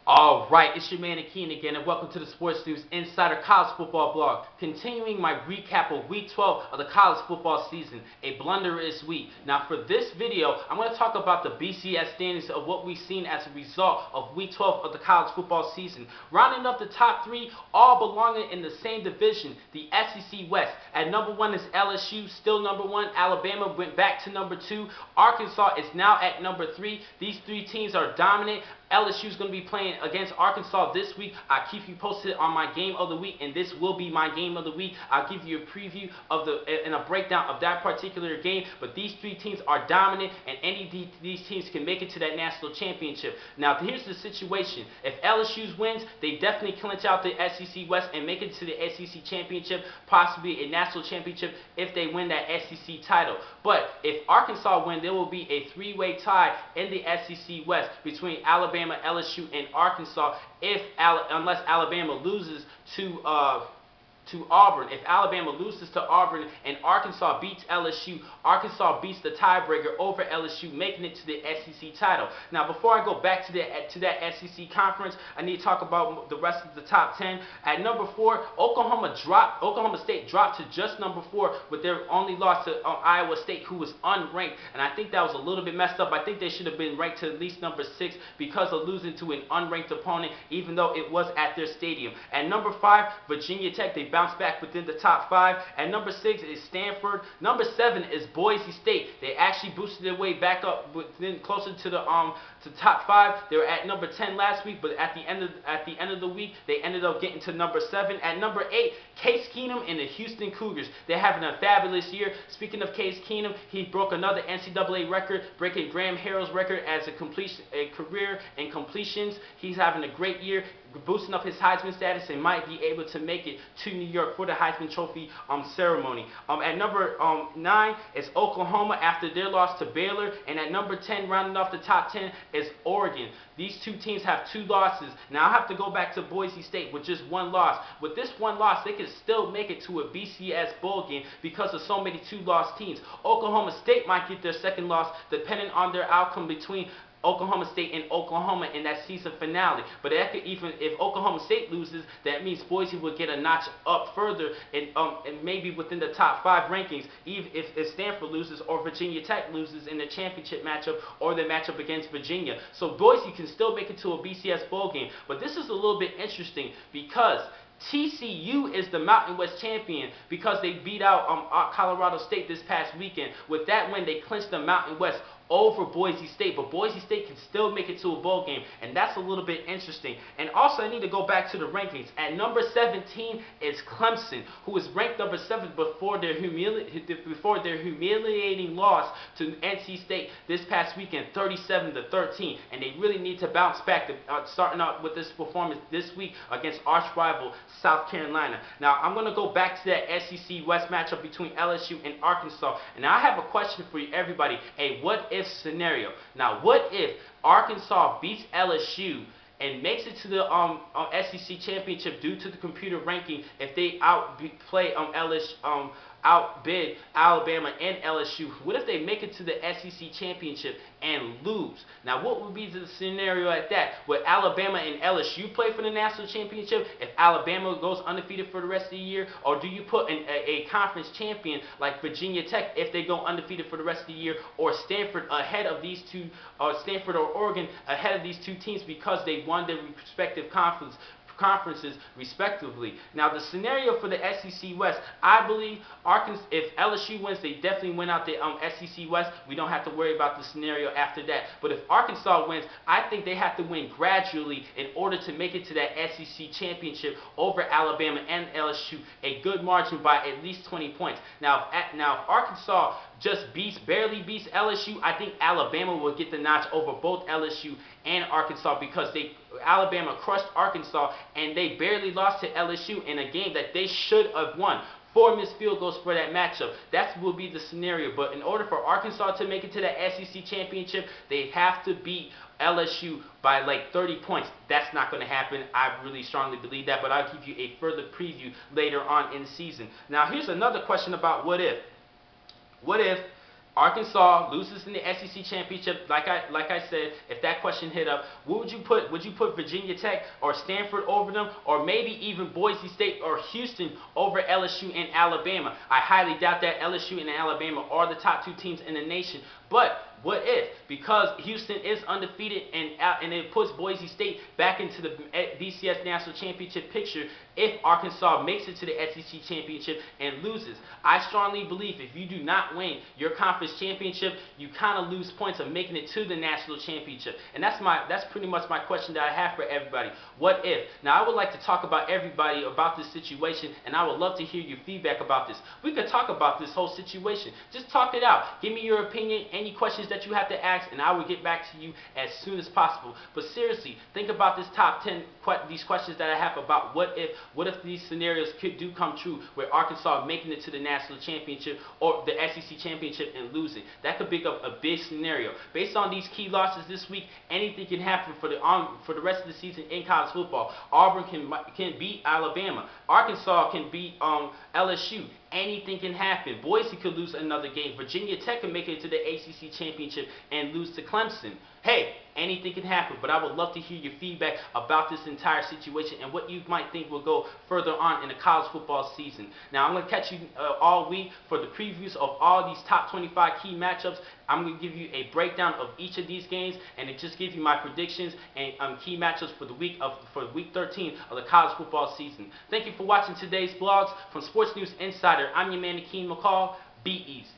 Alright, it's your man Akeen again, and welcome to the Sports News Insider College Football Blog. Continuing my recap of Week 12 of the college football season, a blunderous week. Now for this video, I'm going to talk about the BCS standings of what we've seen as a result of Week 12 of the college football season. Rounding up the top three, all belonging in the same division, the SEC West. At number 1 is LSU, still number 1. Alabama went back to number 2. Arkansas is now at number 3. These three teams are dominant. LSU is going to be playing against Arkansas this week. I'll keep you posted on my game of the week, and this will be my game of the week. I'll give you a preview of and a breakdown of that particular game. But these three teams are dominant, and any of these teams can make it to that national championship. Now, here's the situation. If LSU wins, they definitely clinch out the SEC West and make it to the SEC championship, possibly a national championship if they win that SEC title. But if Arkansas win, there will be a three-way tie in the SEC West between Alabama, LSU, and Arkansas unless Alabama loses to Auburn. If Alabama loses to Auburn and Arkansas beats LSU, Arkansas beats the tiebreaker over LSU, making it to the SEC title. Now, before I go back to that SEC conference, I need to talk about the rest of the top 10. At number 4, Oklahoma State dropped to just number 4 with their only loss to Iowa State, who was unranked, and I think that was a little bit messed up. I think they should have been ranked to at least number 6 because of losing to an unranked opponent, even though it was at their stadium. At number 5, Virginia Tech, they bounced back within the top 5. At number 6 is Stanford. Number 7 is Boise State. They actually boosted their way back up within closer to the top 5. They were at number 10 last week, but at the end of the week, they ended up getting to number 7. At number 8, Case Keenum and the Houston Cougars. They're having a fabulous year. Speaking of Case Keenum, he broke another NCAA record, breaking Graham Harrell's record as a career in completions. He's having a great year, boosting up his Heisman status, and might be able to make it to New York for the Heisman Trophy ceremony. At number 9 is Oklahoma after their loss to Baylor, and at number 10, rounding off the top 10, is Oregon. These two teams have 2 losses. Now, I have to go back to Boise State with just 1 loss. With this 1 loss, they can still make it to a BCS bowl game because of so many 2-loss teams. Oklahoma State might get their 2nd loss depending on their outcome between Oklahoma State and Oklahoma in that season finale. But that could, even if Oklahoma State loses, that means Boise will get a notch up further and maybe within the top 5 rankings, even if Stanford loses or Virginia Tech loses in the championship matchup or the matchup against Virginia. So Boise can still make it to a BCS bowl game. But this is a little bit interesting because TCU is the Mountain West champion because they beat out Colorado State this past weekend. With that win, they clinched the Mountain West over Boise State, but Boise State can still make it to a bowl game, and that's a little bit interesting. And also, I need to go back to the rankings. At number 17 is Clemson, who was ranked number 7 before their humiliating loss to NC State this past weekend, 37-13, and they really need to bounce back, starting out with this performance this week against arch rival South Carolina. Now, I'm going to go back to that SEC West matchup between LSU and Arkansas, and I have a question for you, everybody. A what-if scenario. Now, what if Arkansas beats LSU and makes it to the SEC championship due to the computer ranking if they outbid Alabama and LSU? What if they make it to the SEC championship and lose? Now, what would be the scenario at that? Would Alabama and LSU play for the national championship if Alabama goes undefeated for the rest of the year? Or do you put a conference champion like Virginia Tech if they go undefeated for the rest of the year, or Stanford ahead of these two, or Stanford or Oregon ahead of these two teams because they won their respective conferences respectively? Now, the scenario for the SEC West, I believe Arkansas, if LSU wins, they definitely win out the SEC West. We don't have to worry about the scenario after that. But if Arkansas wins, I think they have to win gradually in order to make it to that SEC championship over Alabama and LSU, a good margin by at least 20 points. Now, if Arkansas just barely beats LSU, I think Alabama will get the notch over both LSU and Arkansas because Alabama crushed Arkansas and they barely lost to LSU in a game that they should have won. 4 missed field goals for that matchup. That will be the scenario. But in order for Arkansas to make it to that SEC championship, they have to beat LSU by like 30 points. That's not going to happen. I really strongly believe that, but I'll give you a further preview later on in the season. Now, here's another question about what if. What if Arkansas loses in the SEC championship, like I said, if that question hit up, what would you put? Would you put Virginia Tech or Stanford over them, or maybe even Boise State or Houston over LSU and Alabama? I highly doubt that. LSU and Alabama are the top 2 teams in the nation. But what if? Because Houston is undefeated and it puts Boise State back into the BCS National Championship picture if Arkansas makes it to the SEC Championship and loses. I strongly believe if you do not win your conference championship, you kind of lose points of making it to the National Championship. And that's pretty much my question that I have for everybody. What if? Now, I would like to talk about everybody about this situation, and I would love to hear your feedback about this. We could talk about this whole situation. Just talk it out. Give me your opinion, any questions that you have to ask, and I will get back to you as soon as possible. But seriously, think about this top 10 these questions that I have about what if these scenarios do come true, where Arkansas making it to the national championship or the SEC championship and losing. That could be a big scenario. Based on these key losses this week, anything can happen for the rest of the season in college football. Auburn can beat Alabama. Arkansas can beat LSU. Anything can happen. Boise could lose another game. Virginia Tech can make it to the ACC championship and lose to Clemson. Hey, anything can happen, but I would love to hear your feedback about this entire situation and what you might think will go further on in the college football season. Now, I'm going to catch you all week for the previews of all these top 25 key matchups. I'm going to give you a breakdown of each of these games, and it just gives you my predictions and key matchups for week 13 of the college football season. Thank you for watching today's vlogs from Sports News Insider. I'm your man, Akeem McCall. Be easy.